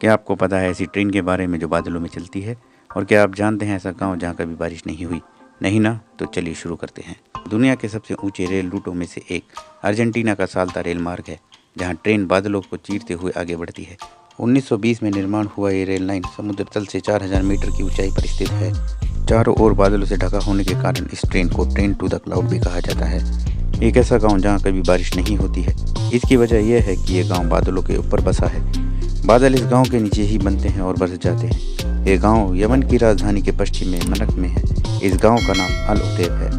क्या आपको पता है ऐसी ट्रेन के बारे में जो बादलों में चलती है? और क्या आप जानते हैं ऐसा गांव जहां कभी बारिश नहीं हुई? नहीं ना? तो चलिए शुरू करते हैं। दुनिया के सबसे ऊंचे रेल रूटों में से एक अर्जेंटीना का साल्ता रेल मार्ग है, जहां ट्रेन बादलों को चीरते हुए आगे बढ़ती है। 1920 में निर्माण हुआ ये रेल लाइन समुद्र तल से 4000 मीटर की ऊंचाई पर स्थित है। चारों ओर बादलों से ढका होने के कारण इस ट्रेन को ट्रेन टू द क्लाउड भी कहा जाता है। एक ऐसा गांव जहां कभी बारिश नहीं होती है। इसकी वजह यह है कि ये गांव बादलों के ऊपर बसा है। बादल इस गांव के नीचे ही बनते हैं और बरस जाते हैं। ये गांव यमन की राजधानी के पश्चिम में मनक में है। इस गांव का नाम अल उतैब है।